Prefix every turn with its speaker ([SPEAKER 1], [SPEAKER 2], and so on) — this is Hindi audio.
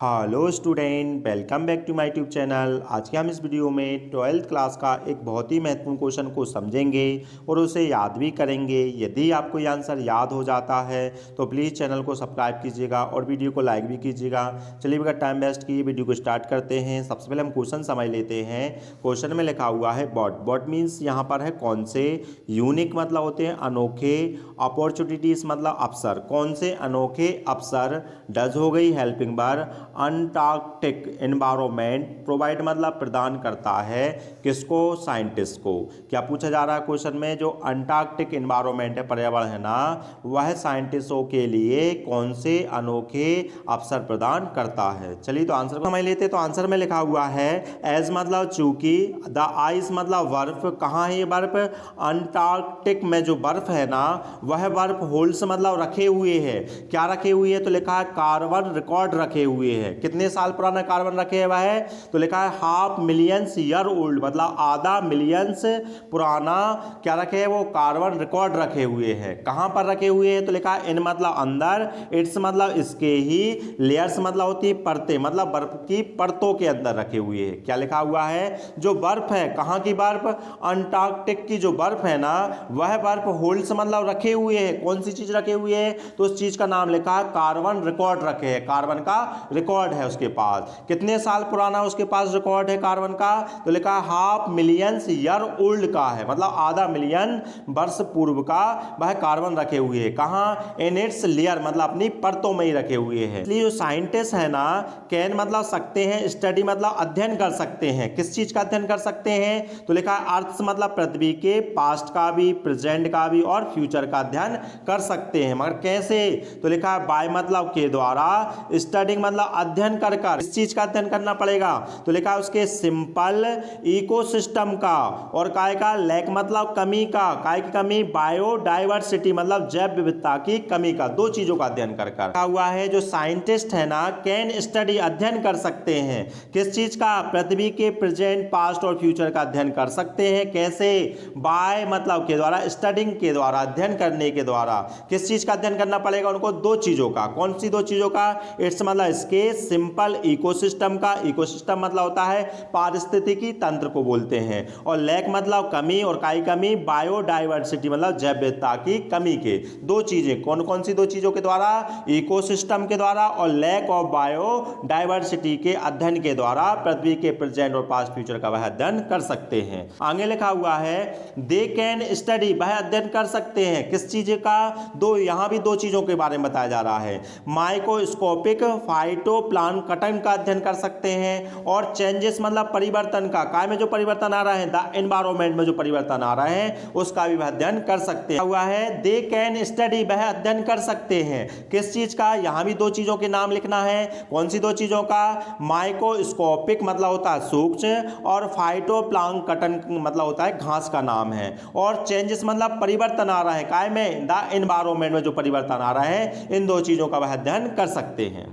[SPEAKER 1] Hello student, welcome back to my YouTube channel. आज के हम इस वीडियो में 12th क्लास का एक बहुत ही महत्वपूर्ण क्वेश्चन को समझेंगे और उसे याद भी करेंगे। यदि आपको ये आंसर याद हो जाता है तो प्लीज़ चैनल को सब्सक्राइब कीजिएगा और वीडियो को लाइक भी कीजिएगा। चलिए बगैर टाइम वेस्ट किए वीडियो को स्टार्ट करते हैं। सबसे पहले हम क्वेश्चन समझ लेते हैं। क्वेश्चन में लिखा हुआ है बॉट मीन्स यहाँ पर है कौन से, यूनिक मतलब होते हैं अनोखे, अपॉर्चुनिटीज मतलब अवसर, कौन से अनोखे अवसर, डज हो गई helping verb, Antarctic environment provide मतलब प्रदान करता है किसको, साइंटिस्ट को। क्या पूछा जा रहा है क्वेश्चन में, जो अंटार्कटिक एनवायरनमेंट है, पर्यावरण है ना, वह साइंटिस्टों के लिए कौन से अनोखे अवसर प्रदान करता है। चलिए तो आंसर को समझ लेते। तो आंसर में लिखा हुआ है एज मतलब चूंकि, द आइस मतलब बर्फ, कहाँ है ये बर्फ, अंटार्कटिक में जो बर्फ है ना वह बर्फ होल्स मतलब रखे हुए है। क्या रखे हुए है, तो लिखा है कार्बन रिकॉर्ड रखे हुए है। कितने साल पुराना कार्बन रखे हुआ है, तो लिखा है 500 मिलियंस ईयर ओल्ड, मतलब आधा मिलियंस पुराना क्या रखे है, वो कार्बन रिकॉर्ड रखे हुए हैं। कहां पर रखे हुए हैं, तो लिखा है इन मतलब अंदर, इट्स मतलब इसके ही, लेयर्स मतलब होती है परतें, मतलब बर्फ की परतों के अंदर रखे हुए हैं। क्या लिखा हुआ है, जो बर्फ है, कहां की बर्फ, अंटार्कटिक की जो बर्फ है ना वह बर्फ होल्स मतलब रखे हुए हैं। कौन सी चीज रखे हुए है, तो उस चीज का नाम लिखा है कार्बन रिकॉर्ड रखे है। कार्बन का रिकॉर्ड है उसके पास। कितने साल पुराना उसके पास रिकॉर्ड है कार्बन का, तो लिखा है 500 मिलियंस ईयर ओल्ड का है, मतलब आधा मिलियन वर्ष पूर्व का वह कार्बन रखे हुए है। कहां, इन इट्स लेयर मतलब अपनी परतों में ही रखे हुए हैं। इसलिए जो साइंटिस्ट है ना, कैन मतलब सकते हैं, स्टडी मतलब अध्ययन कर सकते हैं। किस चीज का अध्ययन कर सकते हैं, तो लिखा है अर्थ मतलब पृथ्वी के पास्ट का भी, प्रेजेंट का भी और फ्यूचर का अध्ययन कर सकते हैं। मगर कैसे, तो लिखा है बाय मतलब के द्वारा, स्टडिंग मतलब अध्ययन कर कर। इस चीज का अध्ययन करना पड़ेगा, तो लिखा है उसके सिंपल इकोसिस्टम का, और काय का, लैक मतलब कमी का, काय की कमी, बायोडाइवर्सिटी मतलब जैव विविधता की कमी का, दो चीजों का अध्ययन कर कर। लिखा हुआ है जो साइंटिस्ट है ना, कैन स्टडी अध्ययन कर सकते हैं। किस चीज का, पृथ्वी के प्रेजेंट, पास्ट और फ्यूचर का अध्ययन कर सकते हैं। कैसे, बाय मतलब के द्वारा, स्टडिंग के द्वारा, अध्ययन करने के द्वारा। किस चीज का अध्ययन करना पड़ेगा उनको, दो चीजों का। कौन सी दो चीजों का, इट्स मतलब इसके सिंपल इकोसिस्टम का, इकोसिस्टम मतलब होता है पारिस्थितिकी तंत्र को बोलते हैं, और लैक मतलब कमी, और काई कमी, बायोडाइवर्सिटी मतलब जैव विविधता की कमी के। दो चीजें, कौन कौन सी दो चीजों के द्वारा, इकोसिस्टम के द्वारा और लैक ऑफ बायोडाइवर्सिटी के अध्ययन के द्वारा पृथ्वी के प्रेजेंट और पास्ट फ्यूचर का वह अध्ययन कर सकते हैं। आगे लिखा हुआ है दे कैन स्टडी, वह अध्ययन कर सकते हैं। किस चीज का, दो, यहां भी दो चीजों के बारे में बताया जा रहा है। माइक्रोस्कोपिक फाइटोप्लांक्टन का अध्ययन कर सकते हैं, और चेंजेस मतलब परिवर्तन का, काय में जो परिवर्तन आ रहा है, द एनवायरनमेंट में जो परिवर्तन आ रहा है उसका भी अध्ययन कर सकते हैं। हुआ है दे कैन स्टडी, वह अध्ययन कर सकते हैं। किस चीज का, यहां भी दो चीजों के नाम लिखना है। कौन सी दो चीजों का, माइक्रोस्कोपिक मतलब होता है सूक्ष्म, और फाइटोप्लांक्टन मतलब होता है घास का नाम है, और चेंजेस मतलब परिवर्तन आ रहा है, काय में, द एनवायरनमेंट में जो परिवर्तन आ रहा है, इन दो चीजों का वह अध्ययन कर सकते हैं।